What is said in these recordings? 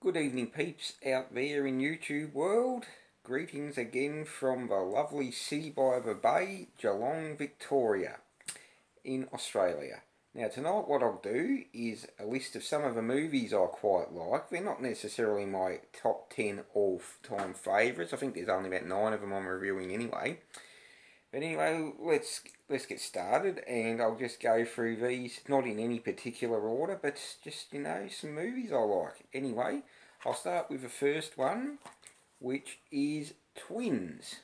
Good evening, peeps out there in YouTube world. Greetings again from the lovely city by the bay, Geelong, Victoria, in Australia. Now tonight what I'll do is a list of some of the movies I quite like. They're not necessarily my top 10 all-time favourites. I think there's only about 9 of them I'm reviewing anyway. But anyway, let's get started, and I'll just go through these, not in any particular order, but just, some movies I like. Anyway, I'll start with the first one, which is Twins.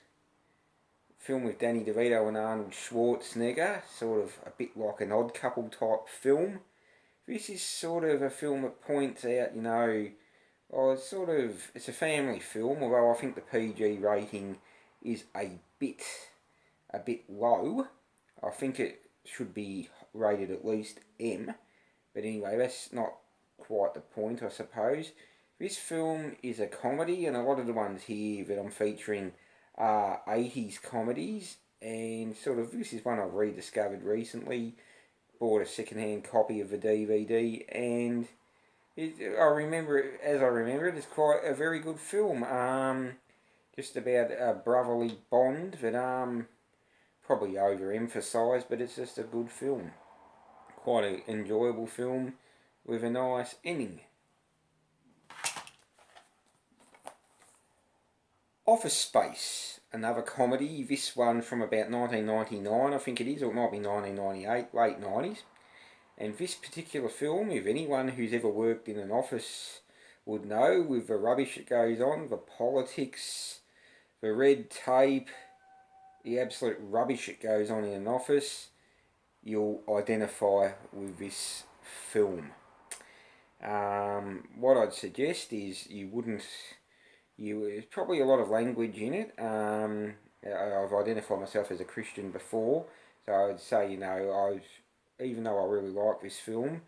Film with Danny DeVito and Arnold Schwarzenegger, sort of a bit like an Odd Couple type film. This is sort of a film that points out, it's a family film, although I think the PG rating is a bit low. I think it should be rated at least M. But anyway, that's not quite the point, I suppose. This film is a comedy, and a lot of the ones here that I'm featuring are 80s comedies. And this is one I've rediscovered recently. Bought a second-hand copy of the DVD, and I remember it, it's quite a very good film. Just about a brotherly bond that probably overemphasised, but it's just a good film. Quite an enjoyable film with a nice ending. Office Space, another comedy. This one from about 1999, I think it is, or it might be 1998, late 90s. And this particular film, if anyone who's ever worked in an office would know, with the rubbish that goes on, the politics, the red tape, the absolute rubbish that goes on in an office, you'll identify with this film. What I'd suggest is there's probably a lot of language in it. I've identified myself as a Christian before, so I'd say, even though I really like this film,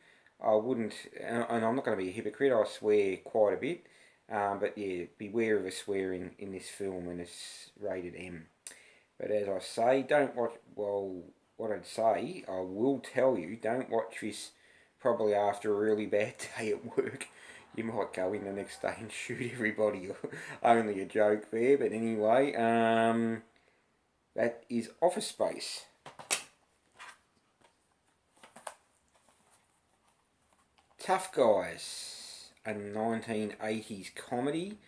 I wouldn't, and I'm not going to be a hypocrite, I swear quite a bit, but yeah, beware of the swearing in this film, and it's rated M. But as I say, don't watch, what I'd say, I will tell you, don't watch this probably after a really bad day at work. You might go in the next day and shoot everybody. Only a joke there, but anyway, that is Office Space. Tough Guys, a 1980s comedy.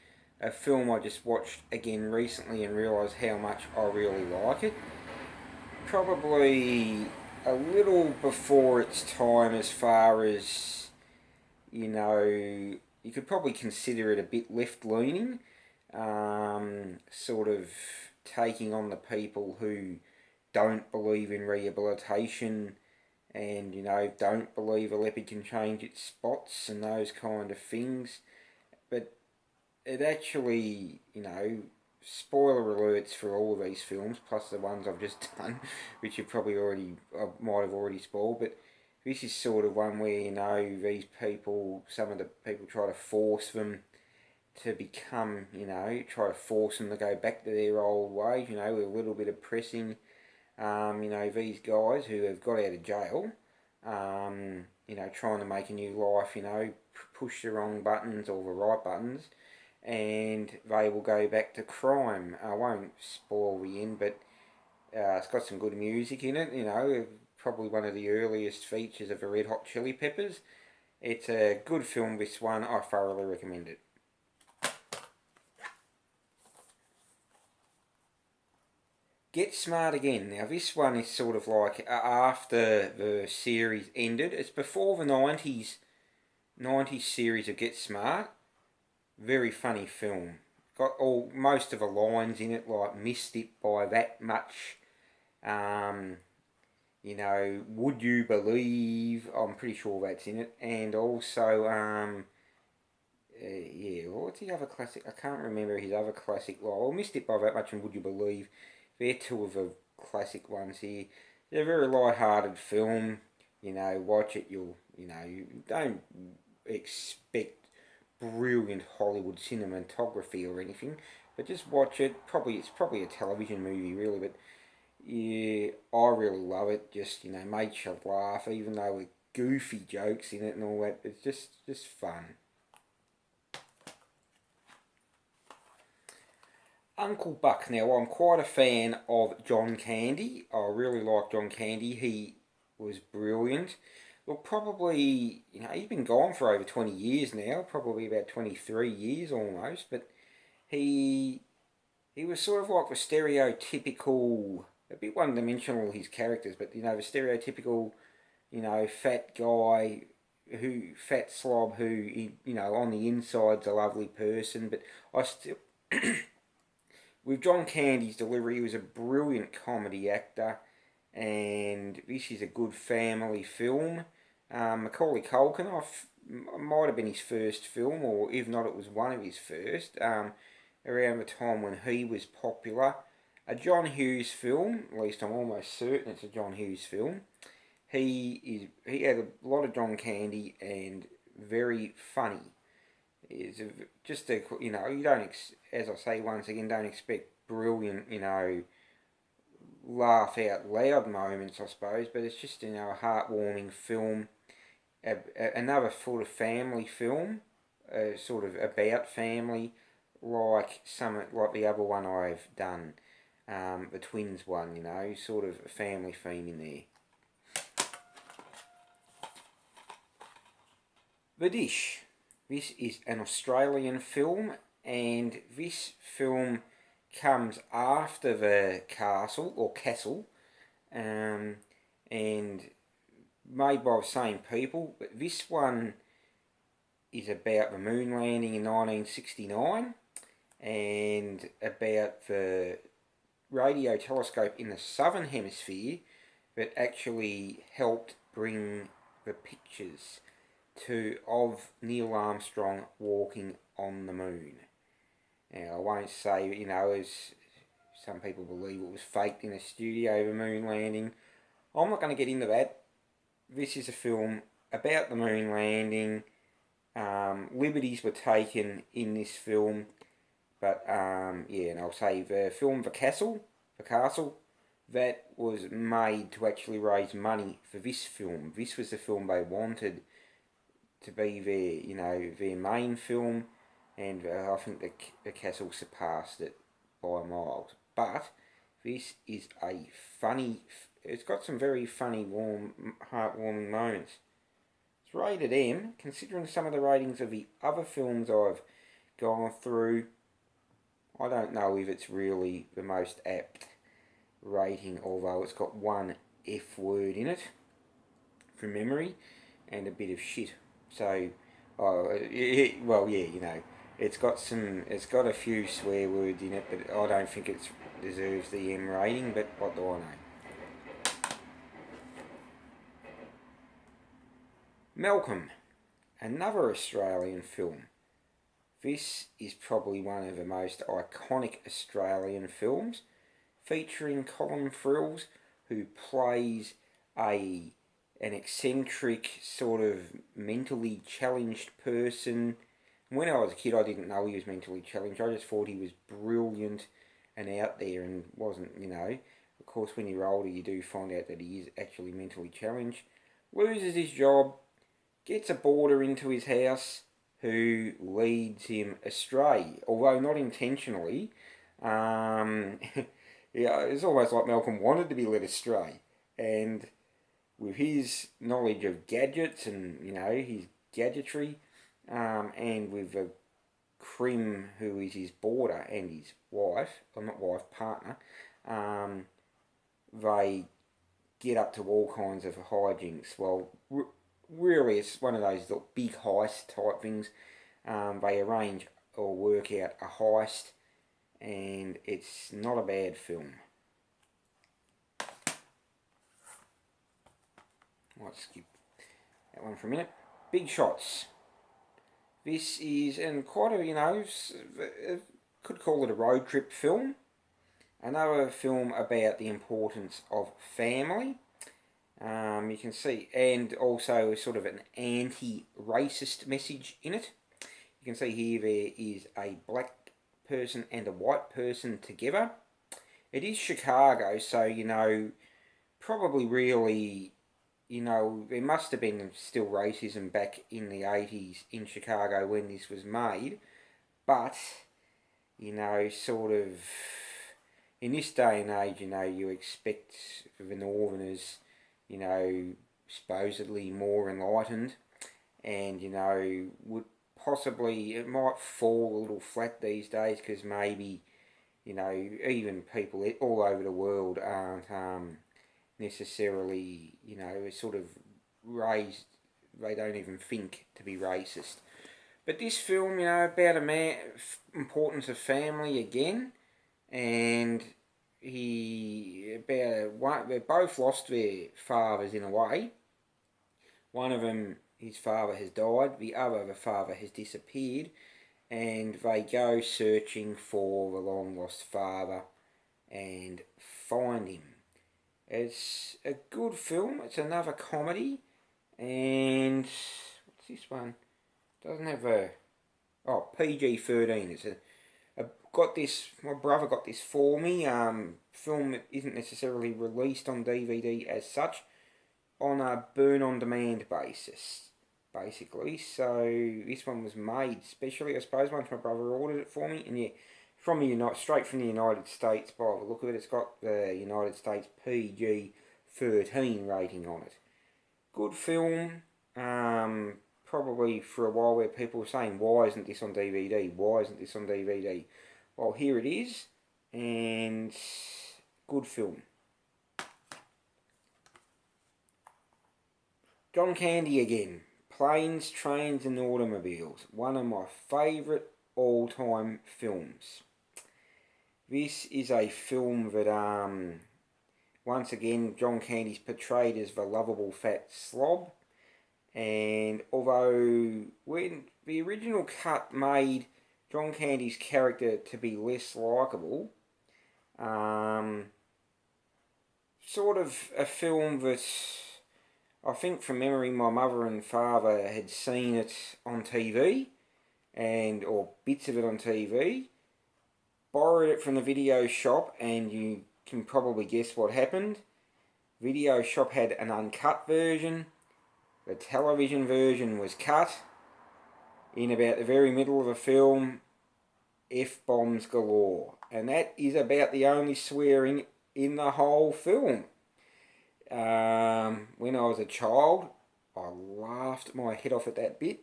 A film I just watched again recently and realised how much I really like it. Probably a little before its time as far as, you could probably consider it a bit left-leaning. Sort of taking on the people who don't believe in rehabilitation and, don't believe a leopard can change its spots and those kind of things. But it actually, spoiler alerts for all of these films, plus the ones I've just done, which I might have already spoiled, but this is sort of one where, these people, some of the people try to force them to become, try to force them to go back to their old ways, with a little bit of pressing. These guys who have got out of jail, trying to make a new life, push the wrong buttons or the right buttons, and they will go back to crime. I won't spoil the end, but it's got some good music in it, probably one of the earliest features of the Red Hot Chili Peppers. It's a good film, this one. I thoroughly recommend it. Get Smart Again. Now this one is sort of like after the series ended. It's before the 90s series of Get Smart. Very funny film. Got most of the lines in it, like "missed it by that much." "Would you believe?" I'm pretty sure that's in it. And also, what's the other classic? I can't remember his other classic line. Well, "Missed it by that much" and "Would you believe?" They're two of the classic ones here. They're a very light-hearted film. Watch it. You don't expect brilliant Hollywood cinematography or anything, but just watch it. It's probably a television movie, really, but yeah, I really love it. Just makes you laugh, even though with goofy jokes in it and all that. It's just fun. Uncle Buck. Now, I'm quite a fan of John Candy. I really like John Candy. He was brilliant. Look, probably, he's been gone for over 20 years now, probably about 23 years almost, but he he was sort of like the stereotypical, a bit one-dimensional, his characters, but, the stereotypical, fat guy, fat slob who, on the inside's a lovely person, but I still, with John Candy's delivery, he was a brilliant comedy actor, and this is a good family film. Macaulay Culkin, might have been his first film, or if not, it was one of his first, around the time when he was popular. A John Hughes film, at least I'm almost certain it's a John Hughes film. He had a lot of John Candy and very funny. You don't, as I say once again, don't expect brilliant, laugh out loud moments, I suppose, but it's just, a heartwarming film, another sort of family film, sort of about family, like the other one I've done, the twins one, sort of a family theme in there. The Dish. This is an Australian film, and this film comes after the Castle, and made by the same people. But this one is about the moon landing in 1969, and about the radio telescope in the southern hemisphere that actually helped bring the pictures of Neil Armstrong walking on the moon. Now, I won't say, as some people believe it was faked in a studio, the moon landing. I'm not going to get into that. This is a film about the moon landing. Liberties were taken in this film, but and I'll say the film The Castle, that was made to actually raise money for this film. This was the film they wanted to be their main film, and I think the Castle surpassed it by miles. But this is it's got some very funny, heartwarming moments. It's rated M, considering some of the ratings of the other films I've gone through. I don't know if it's really the most apt rating, although it's got one F word in it, from memory, and a bit of shit. So, it's got a few swear words in it, but I don't think it deserves the M rating, but what do I know? Malcolm, another Australian film. This is probably one of the most iconic Australian films, featuring Colin Frills, who plays an eccentric, sort of mentally challenged person. When I was a kid, I didn't know he was mentally challenged. I just thought he was brilliant and out there, and wasn't, Of course, when you're older, you do find out that he is actually mentally challenged. Loses his job, gets a boarder into his house who leads him astray, although not intentionally. It's almost like Malcolm wanted to be led astray, and with his knowledge of gadgets and, his gadgetry, and with Krim, who is his boarder and his partner, they get up to all kinds of hijinks. Well, really, it's one of those big heist type things. They arrange or work out a heist, and it's not a bad film. I'll skip that one for a minute. Big Shots. This is, and quite a, could call it a road trip film. Another film about the importance of family. You can see, and also sort of an anti-racist message in it. You can see here there is a black person and a white person together. It is Chicago, so, probably really, there must have been still racism back in the 80s in Chicago when this was made. But, you know, sort of, in this day and age, you know, you expect the Northerners, you know, supposedly more enlightened, and, you know, would possibly, it might fall a little flat these days because maybe, you know, even people all over the world aren't necessarily, you know, sort of raised, they don't even think to be racist. But this film, you know, about a man, importance of family again, and they both lost their fathers in a way. One of them, his father has died, the father has disappeared, and they go searching for the long lost father and find him. It's a good film. It's another comedy, and what's this one? Doesn't have a PG-13. It's got this. My brother got this for me. Film that isn't necessarily released on DVD as such, on a burn-on-demand basis, basically. So this one was made specially, I suppose. Once my brother ordered it for me, and yeah, straight from the United States. By the look of it, it's got the United States PG-13 rating on it. Good film. Probably for a while where people were saying, why isn't this on DVD? Why isn't this on DVD? Well, here it is, and good film. John Candy again. Planes, Trains and Automobiles. One of my favourite all-time films. This is a film that, once again, John Candy's portrayed as the lovable fat slob. And although when the original cut made John Candy's character to be less likeable, sort of a film that I think from memory my mother and father had seen it on TV, or bits of it on TV, borrowed it from the video shop, and you can probably guess what happened. Video shop had an uncut version. The television version was cut. In about the very middle of the film, F-bombs galore. And that is about the only swearing in the whole film. When I was a child, I laughed my head off at that bit.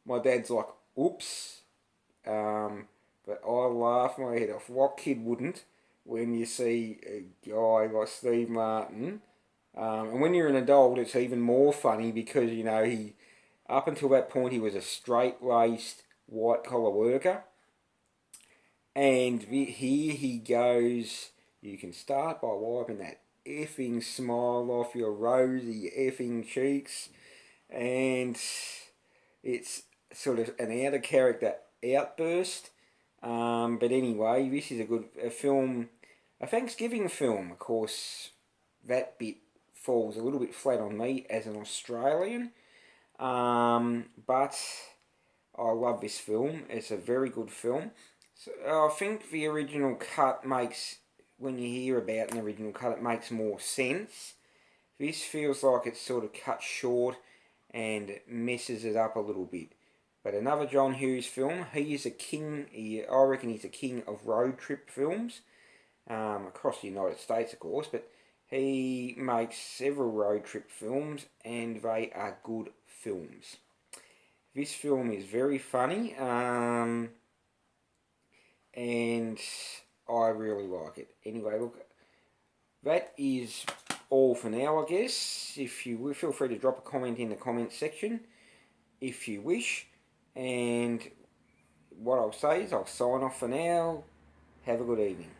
My dad's like, oops. But I laughed my head off. What kid wouldn't when you see a guy like Steve Martin? And when you're an adult, it's even more funny because, you know, up until that point, he was a straight-laced, white-collar worker. And here he goes, you can start by wiping that effing smile off your rosy effing cheeks. And it's sort of an out-of-character outburst. But anyway, this is a film, a Thanksgiving film. Of course, that bit falls a little bit flat on me as an Australian, but I love this film. It's a very good film. So I think the original cut makes, when you hear about an original cut, it makes more sense. This feels like it's sort of cut short and messes it up a little bit. But another John Hughes film. He is a king. I reckon he's a king of road trip films, across the United States, of course, but he makes several road trip films, and they are good films. This film is very funny, and I really like it. Anyway, look, that is all for now, I guess. If you feel free to drop a comment in the comment section if you wish. And what I'll say is I'll sign off for now. Have a good evening.